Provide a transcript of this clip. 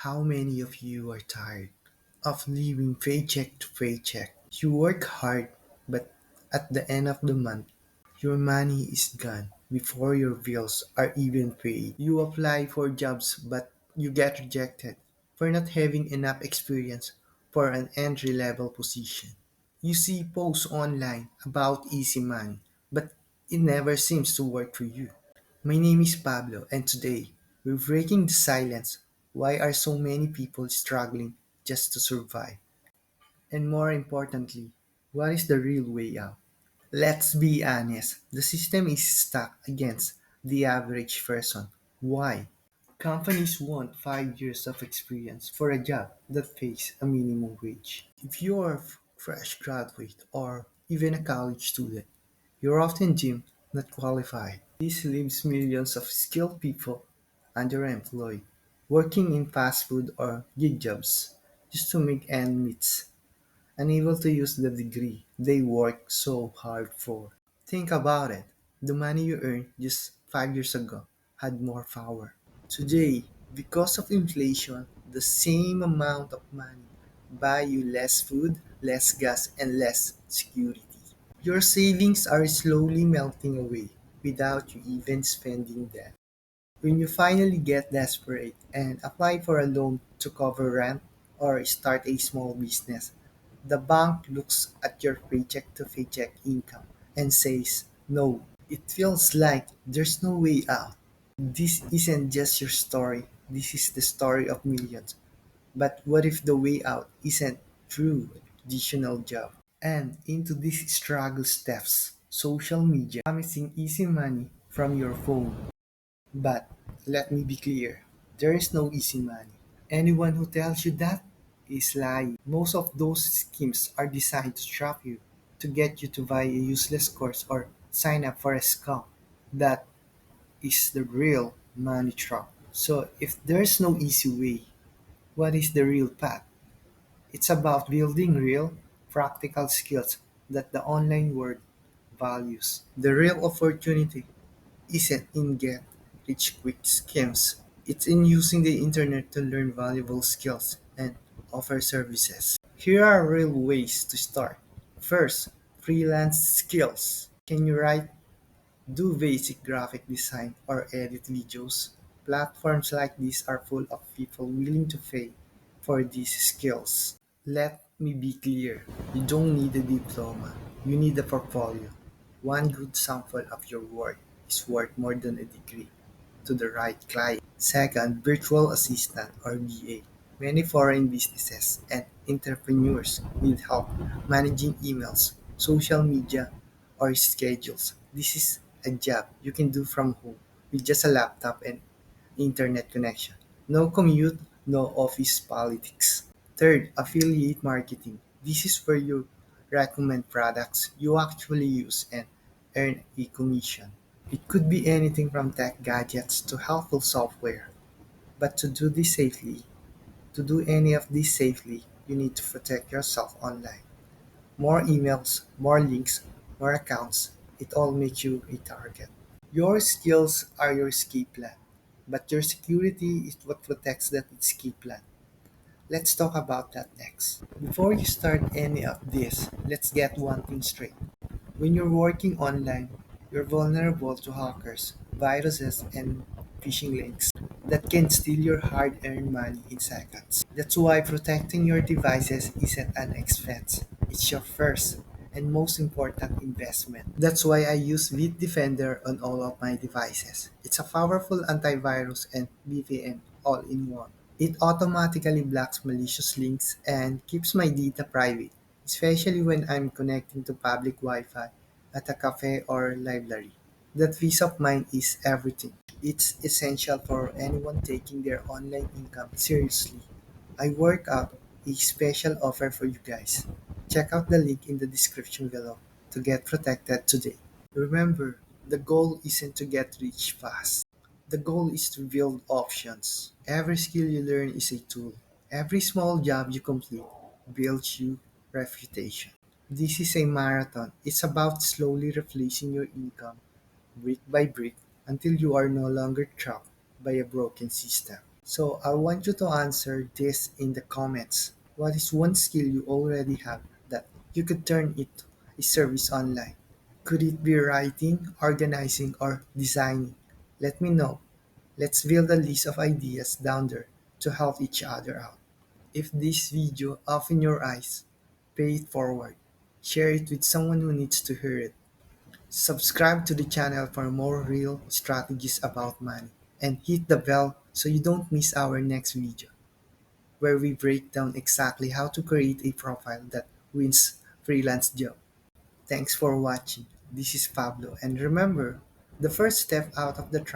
How many of you are tired of living paycheck to paycheck? You work hard, but at the end of the month, your money is gone before your bills are even paid. You apply for jobs, but you get rejected for not having enough experience for an entry level position. You see posts online about easy money, but it never seems to work for you. My name is Pablo, and today we're breaking the silence. Why are so many people struggling just to survive? And more importantly, what is the real way out? Let's be honest, the system is stuck against the average person. Why? Companies want 5 years of experience for a job that pays a minimum wage. If you are a fresh graduate or even a college student, you're often deemed not qualified. This leaves millions of skilled people underemployed, working in fast food or gig jobs just to make ends meet, unable to use the degree they worked so hard for. Think about it. The money you earned just 5 years ago had more power. Today, because of inflation, the same amount of money buy you less food, less gas, and less security. Your savings are slowly melting away without you even spending them. When you finally get desperate and apply for a loan to cover rent or start a small business, the bank looks at your paycheck to paycheck income and says, no. It feels like there's no way out. This isn't just your story, this is the story of millions. But what if the way out isn't through a traditional job? And into this struggle steps social media promising easy money from your phone. But let me be clear, there is no easy money. Anyone who tells you that is lying. Most of those schemes are designed to trap you, to get you to buy a useless course or sign up for a scam. That is the real money trap. So if there's no easy way, what is the real path? It's about building real, practical skills that the online world values. The real opportunity isn't in get rich quick schemes. It's in using the internet to learn valuable skills and offer services. Here are real ways to start. First, freelance skills. Can you write, do basic graphic design, or edit videos? Platforms like these are full of people willing to pay for these skills. Let me be clear, you don't need a diploma, you need a portfolio. One good sample of your work is worth more than a degree to the right client. Second, virtual assistant or VA. Many foreign businesses and entrepreneurs need help managing emails, social media, or schedules. This is a job you can do from home with just a laptop and internet connection. No commute, no office politics. Third, affiliate marketing. This is where you recommend products you actually use and earn a commission. It could be anything from tech gadgets to helpful software. But to do any of this safely, you need to protect yourself online. More emails, more links, more accounts, it all makes you a target. Your skills are your escape plan, but your security is what protects that escape plan. Let's talk about that next. Before you start any of this, let's get one thing straight. When you're working online, you're vulnerable to hackers, viruses, and phishing links that can steal your hard earned money in seconds. That's why protecting your devices isn't an expense, it's your first and most important investment. That's why I use Bitdefender on all of my devices. It's a powerful antivirus and VPN all in one. It automatically blocks malicious links and keeps my data private, especially when I'm connecting to public Wi-Fi at a cafe or library. That peace of mind is everything. It's essential for anyone taking their online income seriously. I work out a special offer for you guys. Check out the link in the description below to get protected today. Remember, the goal isn't to get rich fast. The goal is to build options. Every skill you learn is a tool. Every small job you complete builds you reputation. This is a marathon. It's about slowly replacing your income brick by brick until you are no longer trapped by a broken system. So I want you to answer this in the comments. What is one skill you already have that you could turn into a service online? Could it be writing, organizing, or designing? Let me know. Let's build a list of ideas down there to help each other out. If this video opened your eyes, pay it forward. Share it with someone who needs to hear it. Subscribe to the channel for more real strategies about money. And hit the bell so you don't miss our next video, where we break down exactly how to create a profile that wins freelance job. Thanks for watching. This is Pablo, and remember, the first step out of the